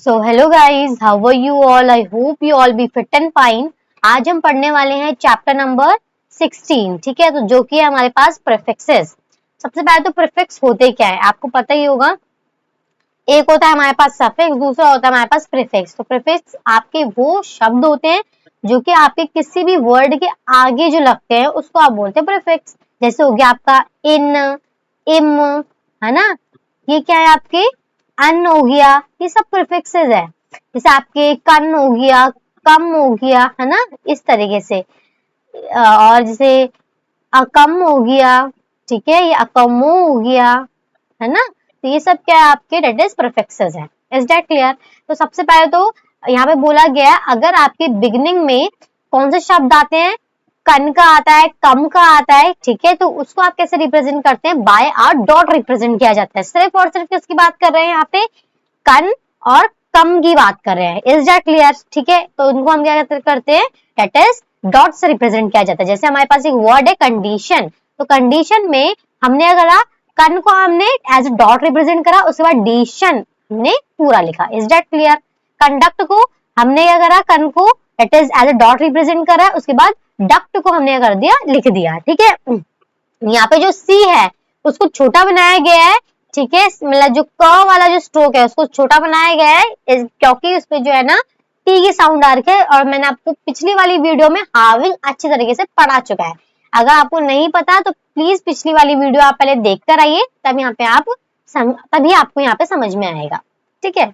So hello guys, how are you all? I hope you all be fit and fine. आज हम पढ़ने वाले हैं चैप्टर नंबर 16। ठीक है, तो जो कि है हमारे पास प्रीफिक्सेस। सबसे पहले तो प्रीफिक्स होते क्या है आपको पता ही होगा। एक होता है हमारे पास सफिक्स, दूसरा होता है हमारे पास प्रीफिक्स। तो प्रीफिक्स आपके वो शब्द होते हैं जो कि आपके किसी भी वर्ड के आगे जो लगते हैं उसको आप बोलते हैं प्रीफिक्स। जैसे हो गया आपका इन, इम, है ना। ये क्या है आपके अन हो गया, ये सब प्रीफिक्सेस है। जैसे आपके कन हो गया, कम हो गया, है ना, इस तरीके से। और जैसे अकम हो गया, ठीक है, ये अकमो हो गया, है ना। तो ये सब क्या है आपके डेट इज प्रीफिक्सेस है। Is that clear? तो सबसे पहले तो यहाँ पे बोला गया है अगर आपके बिगिनिंग में कौन से शब्द आते हैं, कन का आता है, कम का आता है, ठीक है, तो उसको आप कैसे रिप्रेजेंट करते हैं? बाय आ डॉट रिप्रेजेंट किया जाता है। सिर्फ और सिर्फ किसकी बात कर रहे हैं यहाँ पे? कन और कम की बात कर रहे हैं। Is that clear? ठीक है, तो उनको हम क्या करते हैं? दैट इज डॉट से रिप्रेजेंट किया जाता है। जैसे हमारे पास एक वर्ड है कंडीशन, तो कंडीशन में हमने अगर कन को हमने एज डॉट रिप्रेजेंट करा, उसके बाद डिशन हमने पूरा लिखा। Is that clear? कंडक्ट को हमने क्या करा? कन को that is as a dot represent करा, उसके बाद डक्ट को हमने कर दिया, लिख दिया। ठीक है, यहाँ पे जो सी है उसको छोटा बनाया गया है, ठीक है, मतलब जो क वाला जो स्ट्रोक है उसको छोटा बनाया गया है क्योंकि उस पे जो है ना टी की साउंड आ रखी है। और मैंने आपको पिछली वाली वीडियो में हाविंग अच्छी तरीके से पढ़ा चुका है। अगर आपको नहीं पता तो प्लीज पिछली वाली वीडियो आप पहले देख कर आइए, तब यहाँ पे आप तभी आपको यहाँ पे समझ में आएगा। ठीक है,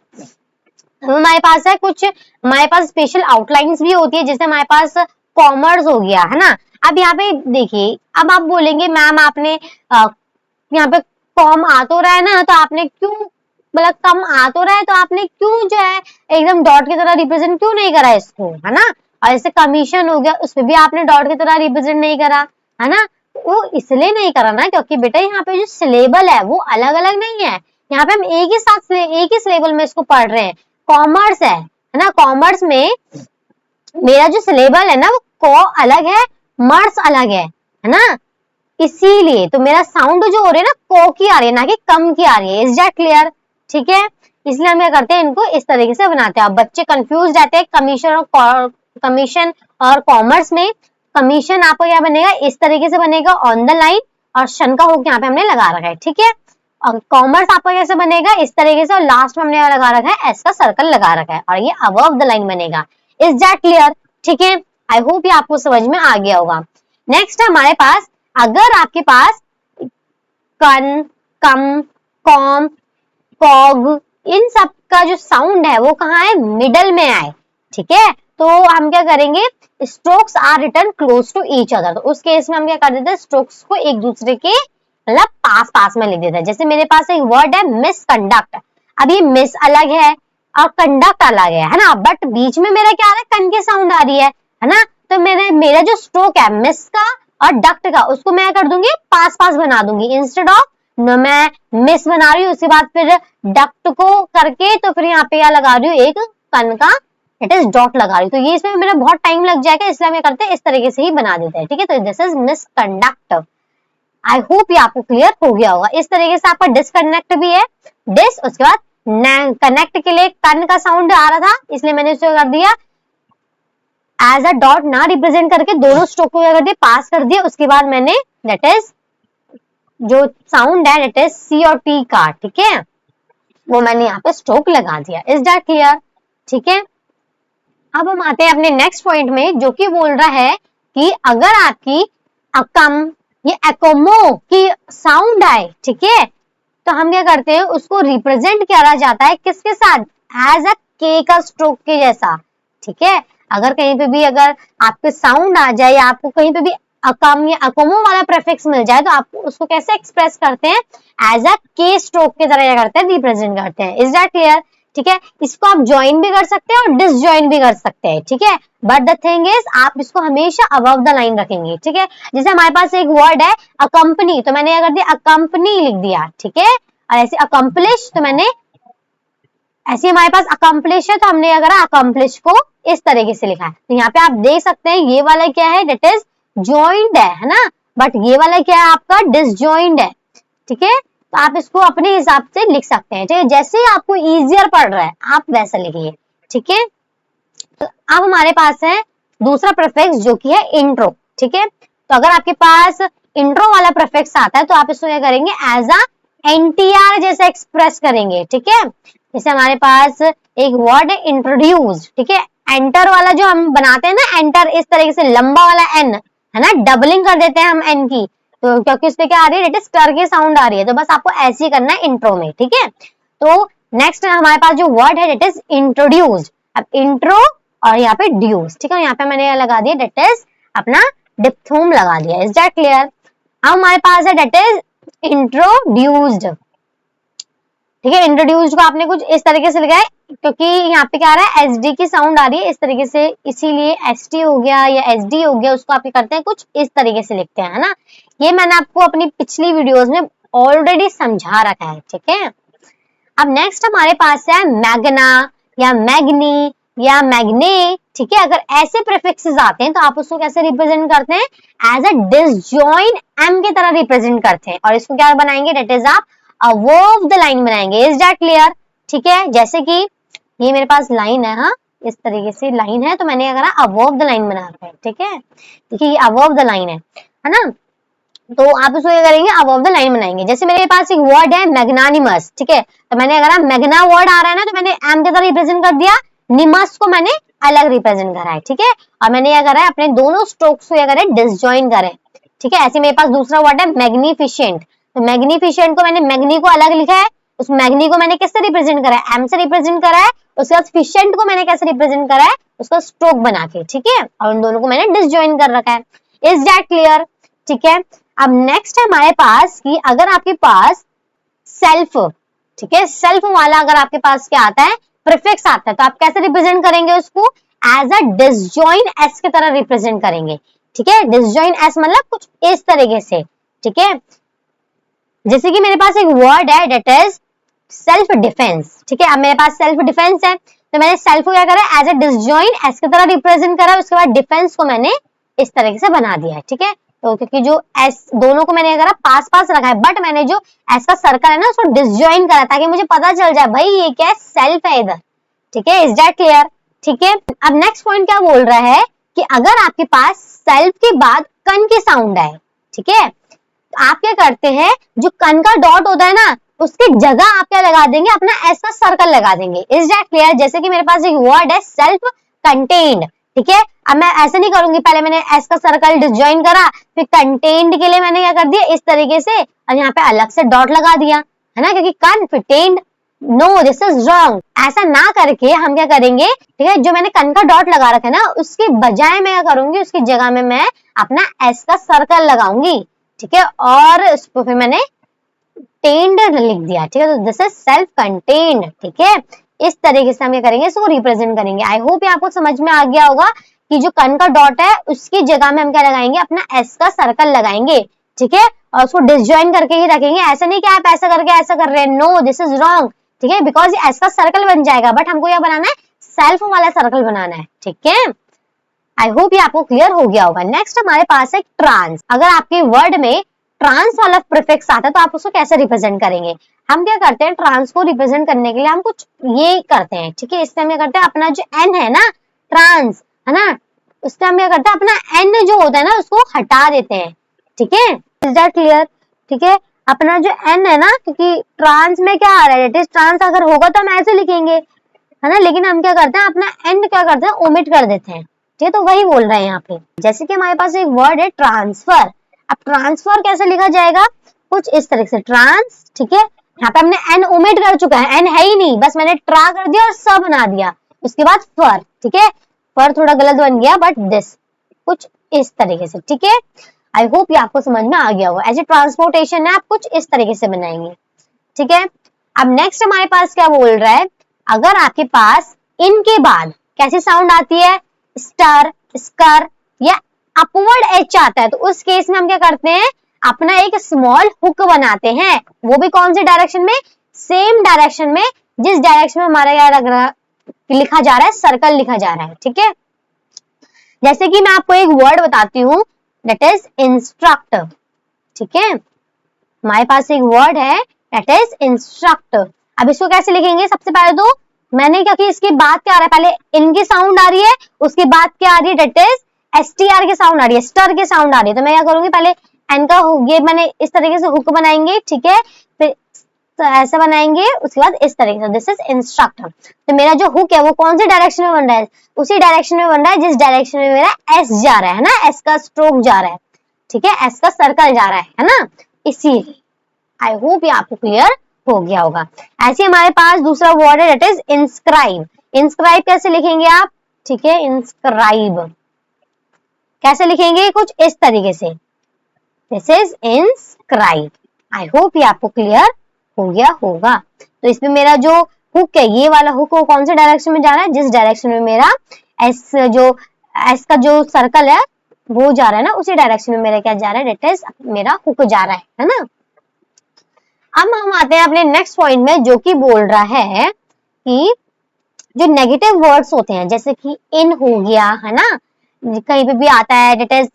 हमारे पास है कुछ, हमारे पास स्पेशल आउटलाइंस भी होती है, जैसे हमारे पास कॉमर्स हो गया, है ना। अब यहाँ पे देखिए, अब आप बोलेंगे मैम आपने यहाँ पे कॉम आ तो रहा है ना, तो आपने क्यों, मतलब कम आ तो रहा है तो आपने क्यों जो है एकदम डॉट की तरह रिप्रेजेंट क्यों नहीं करा इसको, है ना। और जैसे कमीशन हो गया, उसपे भी आपने डॉट की तरह रिप्रेजेंट नहीं करा, है ना। वो इसलिए नहीं करा ना क्योंकि बेटा यहाँ पे जो सिलेबल है वो अलग अलग नहीं है। यहाँ पे हम एक ही साथ एक ही सिलेबल में इसको पढ़ रहे हैं। कॉमर्स है ना, कॉमर्स में मेरा जो सिलेबल है ना वो को अलग है, मर्स अलग है ना। इसीलिए तो मेरा साउंड जो हो रही है ना को की आ रही है, ना कि कम की आ रही है। Is that clear? ठीक है, इसलिए हम क्या करते हैं, इनको इस तरीके से बनाते हैं। अब बच्चे कंफ्यूज रहते हैं कमीशन और कॉमर्स में। कमीशन आपको क्या बनेगा, इस तरीके से बनेगा ऑन द लाइन, और शन का होक यहाँ पे हमने लगा रखा है। ठीक है, और कॉमर्स आपका कैसे बनेगा, इस तरीके से, और लास्ट में हमने लगा रखा है एस का सर्कल लगा रखा है, और ये अबव द लाइन बनेगा। Is that clear? ठीक है, आई होप ये आपको समझ में आ गया होगा। नेक्स्ट हमारे पास, अगर आपके पास कन, कम, कॉम, कॉग, इन सब का जो साउंड है वो कहाँ है? मिडल में आए। ठीक है, तो हम क्या करेंगे, strokes are written close to each other. तो उस केस में हम क्या कर देते हैं, स्ट्रोक्स को एक दूसरे के मतलब पास पास में लिख देते हैं। जैसे मेरे पास एक वर्ड है मिसकंडक्ट, अब ये मिस अलग है और कंडक्ट अलग है ना, बट बीच में मेरा क्या आ रहा है, कन की साउंड आ रही है ना। तो मेरा जो स्ट्रोक है मिस का और डक्ट का, उसको मैं कर दूंगी पास पास बना दूंगी। इंस्टेड ऑफ मैं मिस बना रही हूँ उसके बाद फिर डक्ट को करके, तो फिर यहाँ पे क्या लगा रही हूँ, एक कन का इट इज डॉट लगा रही हूँ। तो ये इसमें मेरा बहुत टाइम लग जाएगा, इसलिए हम करते हैं इस तरीके से ही बना देते हैं। ठीक है, तो this is misconduct. I hope ये आपको क्लियर हो गया होगा। इस तरीके से आपका डिसकनेक्ट भी है, डिस, उसके बाद कनेक्ट के लिए कन का साउंड आ रहा था, इसलिए मैंने इसे कर दिया एज अ डॉट ना रिप्रेजेंट करके, दोनों स्ट्रोक को कर दिया, पास कर दिया। उसके बाद मैंने दैट इज जो साउंड है दैट इज सी और टी का, ठीक है, वो मैंने यहाँ पे स्ट्रोक लगा दिया। Is that clear? ठीक है, अब हम आते हैं अपने नेक्स्ट पॉइंट में, जो कि बोल रहा है कि अगर आपकी अकम ये एकोमो की साउंड आए, ठीक है, तो हम क्या करते हैं, उसको रिप्रेजेंट करा जाता है किसके साथ? एज अ के का स्ट्रोक के जैसा। ठीक है, अगर कहीं पे भी अगर आपके साउंड आ जाए या आपको कहीं पे भी अकम या अकोमो वाला प्रीफिक्स मिल जाए, तो आप उसको कैसे एक्सप्रेस करते हैं? एज अ के स्ट्रोक की तरह करते हैं, रिप्रेजेंट करते हैं। Is that clear? ठीक है, इसको आप ज्वाइन भी कर सकते हैं और डिसज्वाइन भी कर सकते हैं। ठीक है, बट द थिंग इज आप इसको हमेशा अबव द लाइन रखेंगे। ठीक है, जैसे हमारे पास एक वर्ड है अकम्पनी, तो मैंने क्या कर दिया, अकम्पनी लिख दिया। ठीक है, और ऐसे अकम्पलिश, तो मैंने ऐसे हमारे पास अकम्पलिश है, तो हमने अगर अकम्पलिश को इस तरीके से लिखा है। तो यहाँ पे आप देख सकते हैं ये वाला क्या है, दैट इज ज्वाइंट है ना, बट ये वाला क्या है आपका डिसज्वाइंट है। ठीक है, तो आप इसको अपने हिसाब से लिख सकते हैं, ठीक है, जैसे आपको इजियर पड़ रहा है आप वैसा लिखिए, ठीक है। तो अब हमारे पास है दूसरा प्रीफिक्स जो कि है इंट्रो, ठीक है। तो अगर आपके पास इंट्रो वाला प्रीफिक्स आता है तो आप इसको क्या करेंगे, एज अ एनटीआर जैसे एक्सप्रेस करेंगे, ठीक है। जैसे हमारे पास एक वर्ड है इंट्रोड्यूस, ठीक है, एंटर वाला जो हम बनाते हैं ना, एंटर इस तरीके से लंबा वाला एन है ना, डबलिंग कर देते हैं हम एन की, तो क्योंकि उसपे क्या आ रही है, इट इज टर की साउंड आ रही है, तो बस आपको ऐसे ही करना है इंट्रो में, ठीक है। तो नेक्स्ट हमारे पास जो वर्ड है इट इज इंट्रोड्यूस। अब इंट्रो और यहाँ पे ड्यूस, ठीक है, यहाँ पे मैंने लगा दिया डेट इज अपना डिप्थोम लगा दिया, इज दैट क्लियर। अब हमारे पास है डेट इज इंट्रोड्यूस्ड, ठीक है। इंट्रोड्यूस्ड को आपने कुछ इस तरीके से लिखा है क्योंकि यहाँ पे क्या आ रहा है, एसडी की साउंड आ रही है इस तरीके से, इसीलिए एसटी हो गया या एसडी हो गया, उसको आप करते हैं कुछ इस तरीके से लिखते हैं, है ना। ये मैंने आपको अपनी पिछली वीडियोस में ऑलरेडी समझा रखा है, ठीक है। अब नेक्स्ट हमारे पास है मैग्ना या मैग्नी या मैग्ने, ठीक है। अगर ऐसे प्रीफिक्सेस आते हैं तो आप उसको कैसे रिप्रेजेंट करते हैं, एज अ डिसजॉइन एम की तरह रिप्रेजेंट करते हैं, और इसको क्या बनाएंगे, डेट इज आप अबव द लाइन बनाएंगे, इज दैट क्लियर, ठीक है। जैसे कि ये मेरे पास लाइन है, हाँ इस तरीके से लाइन है, तो मैंने क्या करा, अबव द लाइन बना रखा है, ठीक है। देखिए ये अबव द लाइन है ना, तो आप इसको क्या करेंगे, अबव द लाइन बनाएंगे। जैसे मेरे पास एक वर्ड है मैग्नानिमस, ठीक है, तो मैंने अगर मैग्ना वर्ड आ रहा है ना, तो मैंने एम की तरह रिप्रेजेंट कर दिया, निमस को मैंने अलग रिप्रेजेंट करा है, ठीक है। और मैंने क्या करा है, अपने दोनों स्ट्रोक्स को क्या करें, डिसजॉइन करें, ठीक है। ऐसे मेरे पास दूसरा वर्ड है मैग्निफिशिएंट, तो मैग्निफिशिएंट को मैंने मैग्नी को अलग लिखा है, उस मैग्नी को मैंने किससे रिप्रेजेंट करा है, एम से रिप्रेजेंट करा है। उसके बाद फिशिएंट को मैंने कैसे रिप्रेजेंट करा है, उसका स्ट्रोक बना के, ठीक है, और उन दोनों को मैंने डिसजॉइन कर रखा है, इज दैट क्लियर, ठीक है। अब नेक्स्ट हमारे पास कि अगर आपके पास सेल्फ, ठीक है, सेल्फ वाला अगर आपके पास क्या आता है, प्रीफिक्स आता है, तो आप कैसे रिप्रेजेंट करेंगे उसको, एज अ डिसजॉइन एस की तरह रिप्रेजेंट करेंगे, ठीक है। डिसजॉइन एस मतलब कुछ इस तरीके से, ठीक है। जैसे कि मेरे पास एक वर्ड है डेट इज सेल्फ डिफेंस, ठीक है। अब मेरे पास सेल्फ डिफेंस है, तो मैंने सेल्फ को क्या करा, एज अ डिसजॉइन एस की तरह रिप्रेजेंट करा, उसके बाद डिफेंस को मैंने इस तरीके से बना दिया है, ठीक है। तो क्योंकि जो एस दोनों को मैंने करा पास पास रखा है, बट मैंने जो एस का सर्कल है ना उसको डिसजॉइन करा ताकि मुझे पता चल जाए भाई ये क्या है, सेल्फ है इधर, ठीक है, इज दैट क्लियर, ठीक है। अब नेक्स्ट पॉइंट क्या बोल रहा है कि अगर आपके पास सेल्फ के बाद कन की साउंड आए, ठीक है, तो आप क्या करते हैं, जो कन का डॉट होता है ना उसकी जगह आप क्या लगा देंगे, अपना एस का सर्कल लगा देंगे, इज दैट क्लियर। जैसे कि मेरे पास एक वर्ड है सेल्फ कंटेन्ड, ठीक है। अब मैं ऐसे नहीं करूंगी, पहले मैंने एस का सर्कल डिसजॉइन करा, फिर कंटेन्ड के लिए मैंने क्या कर दिया, इस तरीके से, और यहाँ पे अलग से डॉट लगा दिया, है ना, क्योंकि contained, no this is wrong. ऐसा ना करके हम क्या करेंगे, ठीक है, जो मैंने कन का डॉट लगा रखा है ना उसके बजाय मैं क्या करूंगी, उसकी जगह में मैं अपना एस का सर्कल लगाऊंगी, ठीक है, और उसको फिर मैंने टेन्ड लिख दिया, ठीक है। तो दिस इज सेल्फ कंटेन्ड, ठीक है। इस तरीके से हम क्या करेंगे, इसको रिप्रेजेंट करेंगे। आई होप ये आपको समझ में आ गया होगा कि जो कन का डॉट है उसकी जगह में हम क्या लगाएंगे, अपना एस का सर्कल लगाएंगे, ठीक है, और उसको डिसजॉइन करके ही रखेंगे। ऐसा नहीं कि आप ऐसा करके ऐसा कर रहे हैं, नो दिस इज रॉन्ग, ठीक है, बिकॉज एस का सर्कल बन जाएगा, बट हमको क्या बनाना है, सेल्फ वाला सर्कल बनाना है, ठीक है। आई होप ये आपको क्लियर हो गया होगा। नेक्स्ट हमारे पास है ट्रांस। अगर आपके वर्ड में ट्रांस वाला प्रीफिक्स आता है तो आप उसको कैसे रिप्रेजेंट करेंगे, हम क्या करते हैं, ट्रांस को रिप्रेजेंट करने के लिए हम कुछ ये करते हैं, ठीक है। इससे हम क्या करते हैं, अपना जो एन है ना, ट्रांस है ना, उससे हम क्या करते हैं, अपना एन जो होता है ना उसको हटा देते हैं, ठीक है, इज दैट क्लियर, ठीक है। अपना जो एन है ना, क्योंकि ट्रांस में क्या आ रहा है, इट इज ट्रांस अगर होगा तो हम ऐसे लिखेंगे, है ना, लेकिन हम क्या करते हैं, अपना एन क्या करते हैं, ओमिट कर देते हैं, ठीक है। तो वही बोल रहे हैं यहाँ पे, जैसे कि हमारे पास एक वर्ड है ट्रांसफर। अब ट्रांसफर कैसे लिखा जाएगा, कुछ इस तरह से ट्रांस, ठीक है, यहाँ पे हमने एन ओमिट कर चुका है, एन है ही नहीं, बस मैंने ट्रा कर दिया और स बना दिया, उसके बाद फर, ठीक है, फर थोड़ा गलत बन गया, बट दिस कुछ इस तरीके से, ठीक है। आई होप ये आपको समझ में आ गया होगा। ऐसे ट्रांसपोर्टेशन है, आप कुछ इस तरीके से बनाएंगे, ठीक है। अब नेक्स्ट हमारे पास क्या बोल रहा है, अगर आपके पास इन के बाद कैसी साउंड आती है, स्टर, स्कर या अपवर्ड एच आता है, तो उस केस में हम क्या करते हैं, अपना एक स्मॉल हुक बनाते हैं, वो भी कौन से डायरेक्शन में, सेम डायरेक्शन में, जिस डायरेक्शन में हमारा क्या लग रहा लिखा जा रहा है, सर्कल लिखा जा रहा है, ठीक है। जैसे कि मैं आपको एक वर्ड बताती हूँ, दैट इज इंस्ट्रक्ट, ठीक है। हमारे पास एक वर्ड है दैट इज इंस्ट्रक्ट। अब इसको कैसे लिखेंगे, सबसे पहले तो मैंने क्या किया, इसके बाद क्या आ रहा है, पहले इन की साउंड आ रही है, उसके बाद क्या आ रही है, दैट इज एसटीआर की साउंड आ रही है, स्टर की साउंड आ रही है। तो मैं क्या करूंगी, पहले एन का ये मैंने इस तरीके से हुक बनाएंगे, ठीक है, फिर तो ऐसा बनाएंगे, उसके बाद इस तरीके से, दिस इज इंस्ट्रक्टर। तो मेरा जो हुक है वो कौन से डायरेक्शन में बन रहा है, उसी डायरेक्शन में बन रहा है जिस डायरेक्शन में मेरा एस जा रहा है ना, एस का स्ट्रोक जा रहा है, ठीक है, एस का सर्कल जा रहा है ना, इसीलिए। आई होप ये आपको क्लियर हो गया होगा। ऐसे हमारे पास दूसरा वर्ड है, दैट इज इंस्क्राइब। इंस्क्राइब कैसे लिखेंगे आप, ठीक है, इंस्क्राइब कैसे लिखेंगे, कुछ इस तरीके से, this is inscribe. I hope ये आपको क्लियर हो गया होगा। तो इसमें मेरा जो हुक है, ये वाला हुक, वो कौन से डायरेक्शन में जा रहा है, जिस डायरेक्शन में मेरा एस का जो सर्कल है वो जा रहा है ना, उसी डायरेक्शन में मेरा क्या जा रहा है, दैट इज मेरा हुक जा रहा है ना। अब हम आते हैं अपने नेक्स्ट पॉइंट में, जो कि बोल रहा है कि जो नेगेटिव वर्ड्स होते हैं, जैसे कि इन हो गया है ना, कहीं पे भी आता है, दैट इज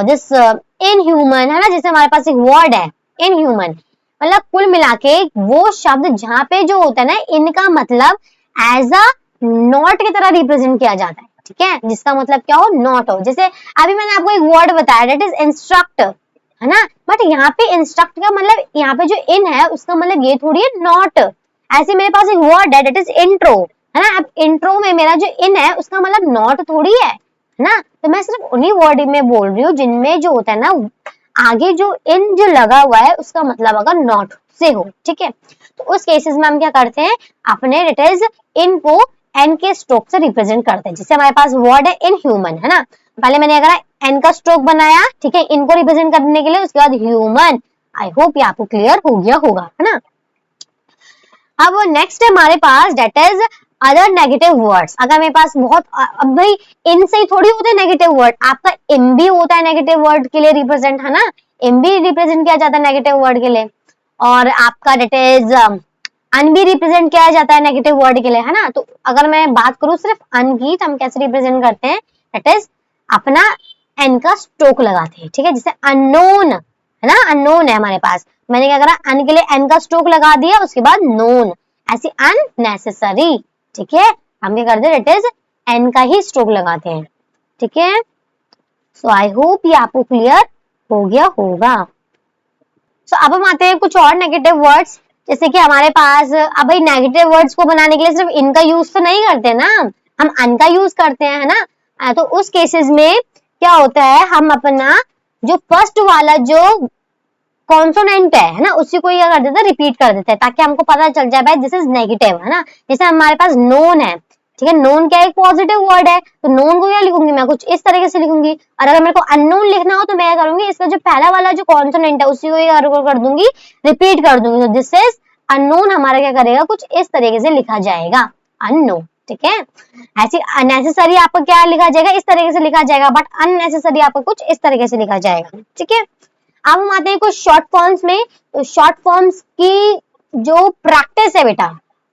दिस इनह्यूमन है ना, जैसे हमारे पास एक वर्ड है इनह्यूमन, मतलब कुल मिला के वो शब्द जहां पे जो होता है ना, इनका मतलब एज अ नॉट की तरह रिप्रेजेंट किया जाता है, ठीक है, जिसका मतलब क्या हो, नॉट हो। जैसे अभी मैंने आपको एक वर्ड बताया, दैट इज इंस्ट्रक्ट, है ना, बट यहाँ पे इंस्ट्रक्ट का मतलब, यहाँ पे जो इन है उसका मतलब ये थोड़ी है नॉट। ऐसे मेरे पास एक वर्ड है, दैट इज इंट्रो, है ना, अब इंट्रो में मेरा जो इन है उसका मतलब नॉट थोड़ी है ना। तो मैं सिर्फ उन्हीं वर्ड में बोल रही हूँ जिनमें जो होता है ना, आगे जो इन जो लगा हुआ है उसका मतलब अगर नॉट से हो, ठीक है, तो उस केसेस में हम क्या करते हैं, अपने दैट इज इन को एन के स्ट्रोक से रिप्रेजेंट करते हैं। जैसे हमारे पास वर्ड है इनह्यूमन, है ना, पहले मैंने अगर एन का स्ट्रोक बनाया, ठीक है, इनको रिप्रेजेंट करने के लिए, उसके बाद ह्यूमन। आई होप ये आपको क्लियर हो गया होगा, है ना। अब नेक्स्ट है हमारे पास, that is other negative words. अगर मेरे पास बहुत, अब भाई इन से ही थोड़ी होते हैं नेगेटिव वर्ड, आपका एम भी होता है नेगेटिव वर्ड के लिए रिप्रेजेंट, है ना, एम भी रिप्रेजेंट किया जाता है नेगेटिव वर्ड के लिए, और आपका दैट इज अन भी रिप्रेजेंट किया जाता है नेगेटिव वर्ड के लिए, है ना। तो अगर मैं बात करूं सिर्फ अन की, तो हम कैसे रिप्रेजेंट करते हैं, दैट इज अपना एन का स्ट्रोक लगाते हैं, ठीक है, जैसे अननोन, है ना, अननोन है हमारे पास, मैंने क्या करा, अन के लिए एन का स्ट्रोक लगा दिया, उसके बाद नोन, ऐसी अननेसेसरी, ठीक है, हम क्या करते हैं, दैट इज एन का ही स्ट्रोक लगाते हैं, ठीक है। सो आई होप ये आपको क्लियर हो गया होगा। सो अब हम आते हैं कुछ और नेगेटिव वर्ड्स, जैसे कि हमारे पास, अब भाई नेगेटिव वर्ड्स को बनाने के लिए सिर्फ इनका यूज तो नहीं करते ना, हम अन का यूज करते हैं, है ना। तो उस केसेस में क्या होता है, हम अपना जो फर्स्ट वाला जो कॉन्सोनेंट है ना, उसी को क्या कर देते हैं, रिपीट कर देते हैं, ताकि हमको पता चल जाए भाई दिस इज नेगेटिव, है ना। जैसे हमारे पास नोन है, ठीक है, नोन क्या एक पॉजिटिव वर्ड है, तो नोन को क्या लिखूंगी मैं, कुछ इस तरीके से लिखूंगी। और अगर मेरे को अननोन लिखना हो तो मैं क्या करूंगी, इसका जो पहला वाला जो कॉन्सोनेंट है उसी को कर दूंगी, रिपीट कर दूंगी, तो दिस इज अननोन हमारा क्या करेगा, कुछ इस तरीके से लिखा जाएगा, अननोन, ठीक है। ऐसी अननेसेसरी आपका क्या लिखा जाएगा, इस तरीके से लिखा जाएगा, बट अननेसेसरी आपका कुछ इस तरीके से लिखा जाएगा, ठीक है। अब हम आते हैं कुछ शॉर्ट फॉर्म्स में। तो शॉर्ट फॉर्म्स की जो प्रैक्टिस है बेटा,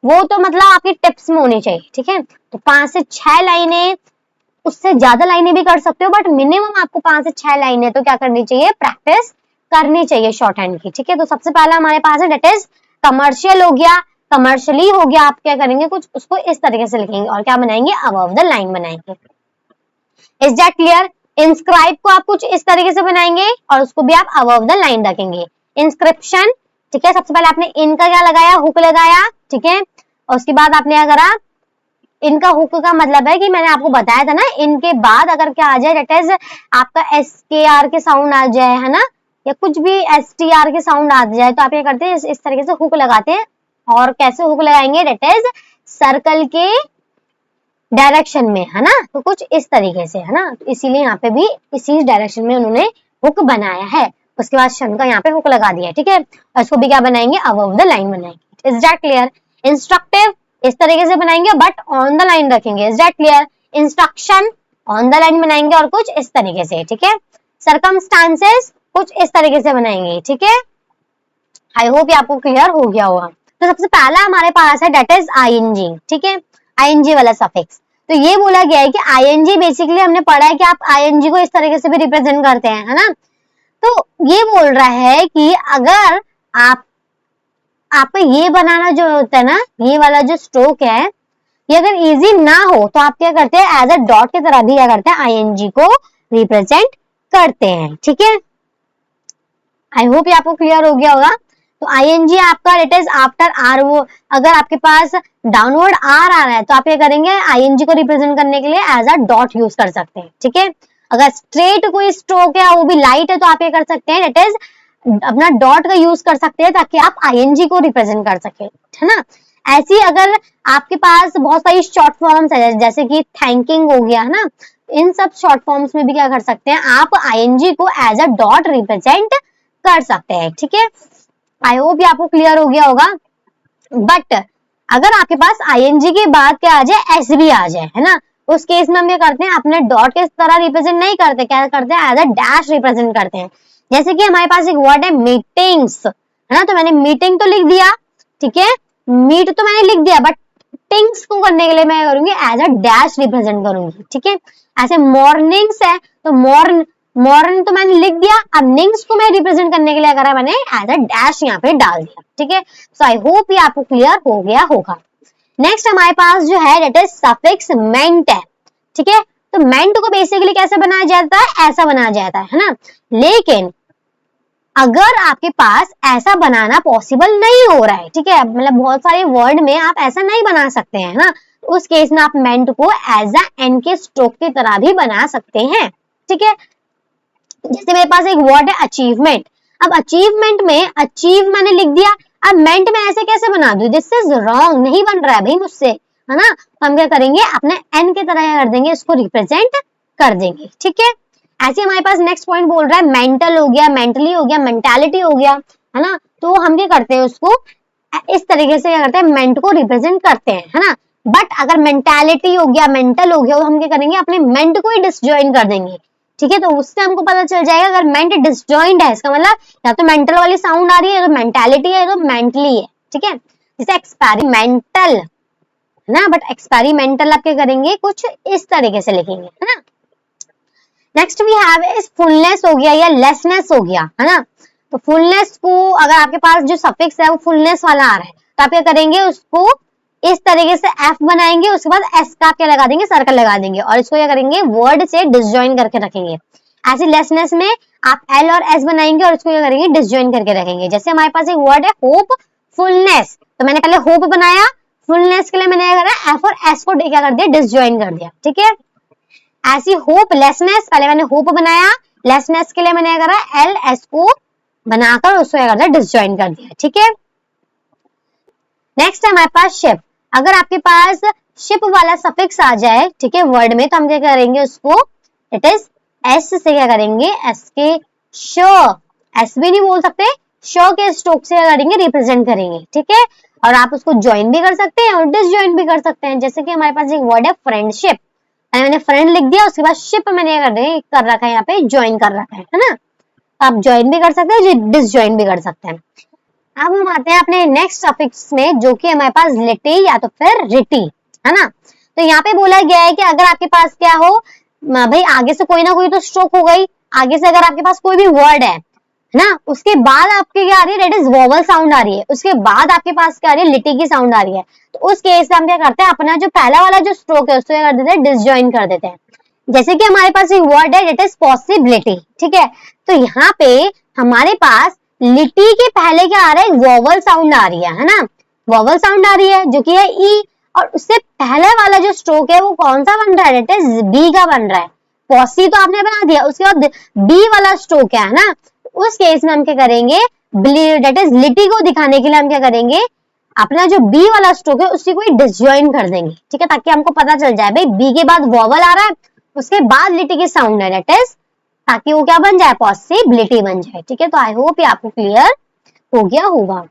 वो तो मतलब आपकी टिप्स में होनी चाहिए, ठीक है। तो 5 से 6 लाइनें, उससे ज्यादा लाइनें भी कर सकते हो, बट मिनिमम आपको 5 से 6 लाइनें तो क्या करनी चाहिए, प्रैक्टिस करनी चाहिए शॉर्ट हैंड की, ठीक है। तो सबसे पहला हमारे पास है, दैट इज कमर्शियल हो गया, कमर्शियली हो गया, आप क्या करेंगे, कुछ उसको इस तरीके से लिखेंगे और क्या बनाएंगे, अबव द लाइन बनाएंगे। Is that clear. इंस्क्राइब को आप कुछ इस तरीके से बनाएंगे और उसको भी आप अबव द लाइन रखेंगे। इंस्क्रिप्शन, ठीक है, सबसे पहले आपने इनका क्या लगाया, हुक लगाया, ठीक है, और उसके बाद आपने क्या करा, इनका हुक का मतलब है कि मैंने आपको बताया था ना, इनके बाद अगर क्या आ जाए, दैट इज आपका SKR के साउंड आ जाए, है ना, या कुछ भी STR के साउंड आ जाए, तो आप क्या करते हैं, इस तरीके से हुक लगाते हैं। और कैसे हुक लगाएंगे, दैट इज सर्कल के डायरेक्शन में, है ना, तो कुछ इस तरीके से, है ना, तो इसीलिए यहाँ पे भी इसी डायरेक्शन में उन्होंने हुक बनाया है। उसके बाद शन का यहाँ पे हुक लगा दिया, ठीक है, और इसको भी क्या बनाएंगे, अबव द लाइन बनाएंगे। Is that clear. इंस्ट्रक्टिव इस तरीके से बनाएंगे बट ऑन द लाइन रखेंगे। Is that clear. Instruction on the line बनाएंगे और कुछ इस तरीके से, ठीक है। सर्कमस्टांसेस कुछ इस तरीके से बनाएंगे, ठीक है। आई होप ये आपको क्लियर हो गया होगा। तो सबसे पहला हमारे पास है, दैट इज आईएनजी, ठीक है, आईएनजी वाला सफिक्स। तो ये बोला गया है कि आईएनजी बेसिकली हमने पढ़ा है कि आप आईएनजी को इस तरीके से भी रिप्रेजेंट करते हैं, है ना। तो ये बोल रहा है कि अगर आप आपको ये बनाना जो होता है ना, ये वाला जो स्ट्रोक है, ये अगर इजी ना हो तो आप क्या करते हैं, एज अ डॉट की तरह भी क्या करते हैं, आईएनजी को रिप्रेजेंट करते हैं। ठीक है, आई होप ये आपको क्लियर हो गया होगा। तो आईएनजी आपका इट इज आफ्टर आर, वो अगर आपके पास डाउनवर्ड आर आ रहा है तो आप क्या करेंगे, आईएनजी को रिप्रेजेंट करने के लिए एज अ डॉट यूज कर सकते हैं। ठीक है, अगर स्ट्रेट कोई स्ट्रोक है वो भी लाइट है तो आप ये कर सकते हैं, इट इज अपना डॉट का यूज कर सकते हैं ताकि आप आईएनजी को रिप्रेजेंट कर सके, है ना। ऐसी अगर आपके पास बहुत सारी शॉर्ट फॉर्म्स है, जैसे कि थैंकिंग हो गया, है ना, इन सब शॉर्ट फॉर्म्स में भी क्या कर सकते हैं, आप आईएनजी को एज अ डॉट रिप्रेजेंट कर सकते हैं। ठीक है, आई होप ये आपको क्लियर हो गया होगा। बट अगर आपके पास आईएनजी के बाद क्या आ जाए, एस भी आ जाए, है ना, उस केस में हम क्या करते हैं, अपने डॉट के तरह रिप्रेजेंट नहीं करते, क्या करते हैं, एज अ डैश रिप्रेजेंट करते हैं। जैसे कि हमारे पास एक वर्ड है मीटिंग्स, है ना, तो मैंने मीटिंग तो लिख दिया, ठीक है, मीट तो मैंने लिख दिया, बट टिंग्स को करने के लिए मैं करूंगी एज अ डैश रिप्रेजेंट करूंगी। ठीक है, ऐसे मॉर्निंग्स है तो मॉर्न तो मैंने लिख दिया, अब निंग्स को मैं रिप्रेजेंट करने के लिए करा मैंने एज अ डैश यहाँ पे डाल दिया। ठीक है, सो आई होप ये आपको क्लियर हो गया होगा। नेक्स्ट हमारे पास जो है दैट इज सफिक्स मेंट है। ठीक है, तो मेंट को बेसिकली कैसे बनाया जाता है, ऐसा बनाया जाता है ना, लेकिन अगर आपके पास ऐसा बनाना पॉसिबल नहीं हो रहा है, ठीक है, मतलब बहुत सारे वर्ड में आप ऐसा नहीं बना सकते हैं ना, तो उस केस में आप मेंट को एज अ एन के स्ट्रोक की तरह भी बना सकते हैं। ठीक है, जैसे मेरे पास एक वर्ड है अचीवमेंट, अब अचीवमेंट में अचीव मैंने लिख दिया, अब मेंट में ऐसे कैसे बना दूं, दिस इज रॉन्ग, नहीं बन रहा है भाई मुझसे, है ना, तो हम क्या करेंगे, अपने एन की तरह कर देंगे, इसको रिप्रेजेंट कर देंगे। ठीक है, ऐसे हमारे पास नेक्स्ट पॉइंट बोल रहा है मेंटल हो गया, मेंटली हो गया, मेंटालिटी हो गया, है ना, तो हम क्या करते हैं, उसको इस तरीके से क्या करते हैं, मेंट को रिप्रेजेंट करते हैं, है ना। बट अगर मेंटालिटी हो गया, मेंटल हो गया, तो हम क्या करेंगे, अपने मेंट को ही डिसजॉइन कर देंगे। ठीक है, तो उससे हमको पता चल जाएगा अगर मेंट डिसजॉइंड है, इसका मतलब या तो मेंटल वाली साउंड आ रही है, या तो मेंटालिटी है, या तो मेंटली है। ठीक है, जैसे एक्सपेरिमेंटल है ना, बट एक्सपेरिमेंटल आप क्या करेंगे, कुछ इस तरीके से लिखेंगे, है ना। Next we have is fullness हो गया या लेसनेस हो गया, है ना, तो फुलनेस को अगर आपके पास जो सफिक्स है वो फुलनेस वाला आ रहा है तो आप क्या करेंगे, उसको इस तरीके से एफ बनाएंगे, उसके बाद एस का क्या लगा देंगे, सर्कल लगा देंगे, और इसको क्या करेंगे, वर्ड से डिसजॉइन करके रखेंगे। ऐसी लेसनेस में आप एल और एस बनाएंगे और इसको क्या करेंगे, डिसजॉइन करके रखेंगे। जैसे हमारे पास एक वर्ड है होप फुलनेस, तो मैंने पहले होप बनाया, फुलनेस के लिए मैंने क्या करा, एफ और एस को क्या कर दिया, डिसजॉइन कर दिया। ठीक है, ऐसी होपलेसनेस, पहले मैंने होप बनाया, लेसनेस के लिए मैंने करा एल एस को बनाकर उसको क्या कर दिया, डिसजॉइन कर दिया। ठीक है, नेक्स्ट है हमारे पास शिप, अगर आपके पास शिप वाला सफिक्स आ जाए, ठीक है, वर्ड में, तो हम क्या करेंगे, उसको इट इज एस से क्या करेंगे, एस के शो, एस भी नहीं बोल सकते, शो के स्ट्रोक से क्या करेंगे, रिप्रेजेंट करेंगे। ठीक है, और आप उसको ज्वाइन भी कर सकते हैं और डिसजॉइन भी कर सकते हैं। जैसे कि हमारे पास एक वर्ड है फ्रेंडशिप, मैंने फ्रेंड लिख दिया, उसके बाद शिप मैंने कर रखा है, यहाँ पे ज्वाइन कर रखा है ना, आप ज्वाइन भी कर सकते हैं, डिसजॉइन भी कर सकते हैं। अब हम आते हैं अपने नेक्स्ट सफिक्स में, जो कि हमारे पास लिटी या तो फिर रिटी, है ना। तो यहाँ पे बोला गया है कि अगर आपके पास क्या हो भाई, आगे से कोई ना कोई तो स्ट्रोक हो गई, आगे से अगर आपके पास कोई भी वर्ड है ना, उसके बाद आपके क्या आ रही है, दैट इज वोवल साउंड आ रही है, उसके बाद आपके पास क्या आ रही है, लिटी की साउंड आ रही है, तो उस केस में हम क्या करते हैं, अपना जो पहला वाला जो स्ट्रोक है उसको क्या कर देते हैं, डिसजॉइन कर देते हैं। जैसे कि हमारे पास एक वर्ड है, दैट इज पॉसिबिलिटी। ठीक है, तो यहाँ पे हमारे पास लिटी के पहले क्या आ रहा है, वोवल साउंड आ रही है ना, वोवल साउंड आ रही है जो कि है ई, और उससे पहले वाला जो स्ट्रोक है वो कौन सा बन रहा है, दैट इज बी का बन रहा है। पॉसी तो आपने बना दिया, उसके बाद बी वाला स्ट्रोक है ना, उस केस में हम क्या करेंगे, दैट इज लिटी को दिखाने के लिए हम क्या करेंगे, अपना जो बी वाला स्ट्रोक है उसी को डिसजॉइन कर देंगे। ठीक है, ताकि हमको पता चल जाए भाई बी के बाद वोवल आ रहा है, उसके बाद लिटी की साउंड है, दैट इज, ताकि वो क्या बन जाए, पॉसिबिलिटी बन जाए। ठीक है, तो आई होप ये आपको क्लियर हो गया होगा।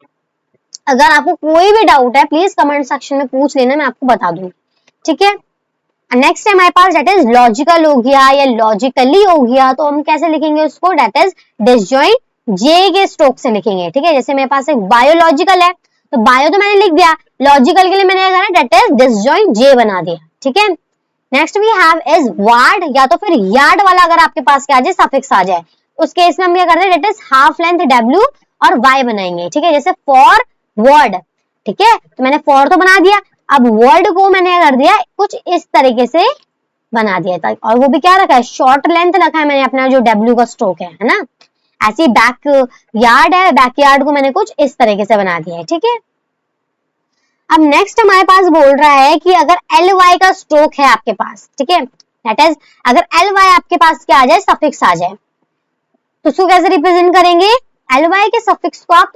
अगर आपको कोई भी डाउट है प्लीज कमेंट सेक्शन में पूछ लेना, मैं आपको बता दूंगी। ठीक है, नेक्स्ट है हमारे पास दैट इज लॉजिकल हो गया या लॉजिकली हो गया, तो हम कैसे लिखेंगे उसको, दैट इज डिसजॉइन जे के स्ट्रोक से लिखेंगे। ठीक है, जैसे मेरे पास एक बायोलॉजिकल है, तो बायो तो मैंने लिख दिया, लॉजिकल के लिए मैंने क्या करा, दैट इज डिसजॉइन जे बना दिया। ठीक है, next we have is ward या तो फिर यार्ड वाला, अगर आपके पास क्या आ जाए, सफिक्स आ जाए, उस केस में हम क्या करते हैं, that is half length W और वाई बनाएंगे। ठीक है, जैसे फॉर वर्ड, ठीक है। तो मैंने फॉर तो बना दिया, अब वर्ड को मैंने कर दिया कुछ इस तरीके से बना दिया था, और वो भी क्या रखा है, शॉर्ट लेंथ रखा है मैंने अपना जो W का स्ट्रोक है ना। ऐसी बैक यार्ड है, बैक यार्ड को मैंने कुछ इस तरीके से बना दिया है, ठीक है। अब नेक्स्ट हमारे पास बोल रहा है कि अगर ly का स्ट्रोक है आपके पास, ठीक है, दैट इज अगर ly आपके पास क्या आ जाए, सफिक्स आ जाए, तो उसको कैसे रिप्रेजेंट करेंगे, ly के सफिक्स को आप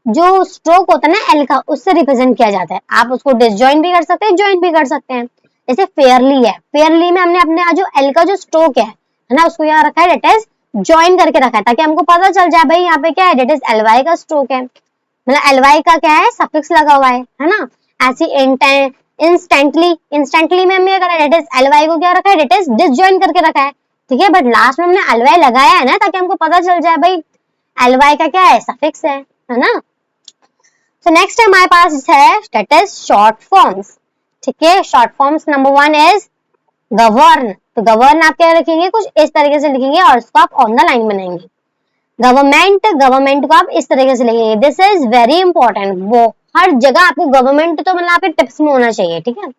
जो स्ट्रोक होता है ना एल का, उससे रिप्रेजेंट किया जाता है। आप उसको डिसजॉइन भी कर सकते हैं, ज्वाइन भी कर सकते हैं। जैसे फेयरली है, फेयरली में हमने अपने जो एल का जो स्ट्रोक है ना, उसको यहाँ रखा है, दैट इज ज्वाइन करके रखा है, ताकि हमको पता चल जाए भाई यहाँ पे क्या है, दैट इज ly का स्ट्रोक है, मतलब ly का क्या है, सफिक्स लगा हुआ है ना। ऐसी इंस्टेंटली में हमने करा, दैट इज ly को क्या रखा है, दैट इज डिसजॉइन करके रखा है, ठीक है। बट लास्ट में हमने ly लगाया है ना, ताकि हमको पता चल जाए भाई ly का क्या है, सफिक्स है ना। So next हमारे पास है that is short forms, ठीक है। short forms number 1 is govern, तो govern आप क्या रखेंगे, कुछ इस तरीके से लिखेंगे और इसको आप ऑन द लाइन बनाएंगे। गवर्नमेंट, गवर्नमेंट को आप इस तरीके से लिखेंगे, दिस इज वेरी इंपॉर्टेंट, वो हर जगह आपको गवर्नमेंट तो मतलब आपके टिप्स में होना चाहिए, ठीक है।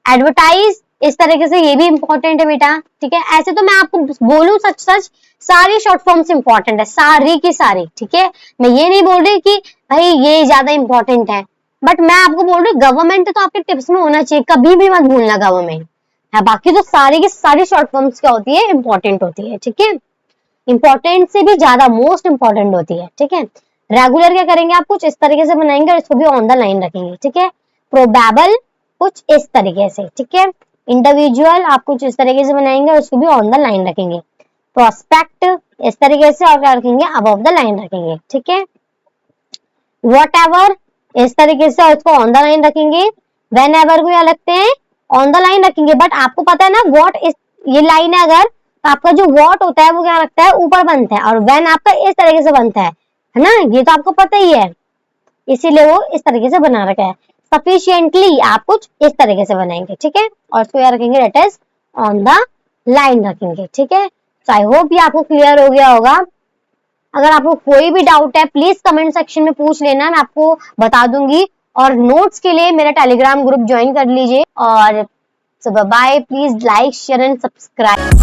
एडवर्टाइज इस तरीके से, ये भी इंपॉर्टेंट है बेटा, ठीक है। ऐसे तो मैं आपको बोलूं सच सारी शॉर्ट फॉर्म्स इंपॉर्टेंट है, सारी की सारी, ठीक है। मैं ये नहीं बोल रही कि भाई ये ज्यादा इंपॉर्टेंट है, बट मैं आपको बोल रही गवर्नमेंट तो आपके टिप्स में होना चाहिए, कभी भी मत भूलना गवर्नमेंट है। बाकी तो सारी की सारी शॉर्ट फॉर्म्स क्या होती है, इंपॉर्टेंट होती है, ठीक है। इंपॉर्टेंट से भी ज्यादा मोस्ट इंपॉर्टेंट होती है, ठीक है। रेगुलर क्या करेंगे, आप कुछ इस तरीके से बनाएंगे और इसको भी ऑन द लाइन रखेंगे, ठीक है। प्रोबेबल कुछ इस तरीके से, ठीक है। इंडिविजुअल आप कुछ इस तरीके से बनाएंगे और उसको भी ऑन द लाइन रखेंगे। प्रोस्पेक्ट इस तरीके से, और क्या रखेंगे, अबव द लाइन रखेंगे, ठीक है। व्हाटएवर इस तरीके से, और इसको ऑन द लाइन रखेंगे। व्हेनेवर को क्या लगते हैं, ऑन द लाइन रखेंगे, बट आपको पता है ना व्हाट इस ये लाइन है, अगर तो आपका जो व्हाट होता है वो क्या रखता है, ऊपर बनता है, और व्हेन आपका इस तरीके से बनता है ना, ये तो आपको पता ही है, इसीलिए वो इस तरीके से बना रखा है। सफिशिएंटली आप कुछ इस तरीके से बनाएंगे, ठीक है, और इसको क्या रखेंगे, that is on the line रखेंगे, ठीक है। सो आई होप ये आपको क्लियर हो गया होगा। अगर आपको कोई भी डाउट है प्लीज कमेंट सेक्शन में पूछ लेना, मैं आपको बता दूंगी। और नोट्स के लिए मेरा टेलीग्राम ग्रुप ज्वाइन कर लीजिए। और so bye, please like share and subscribe.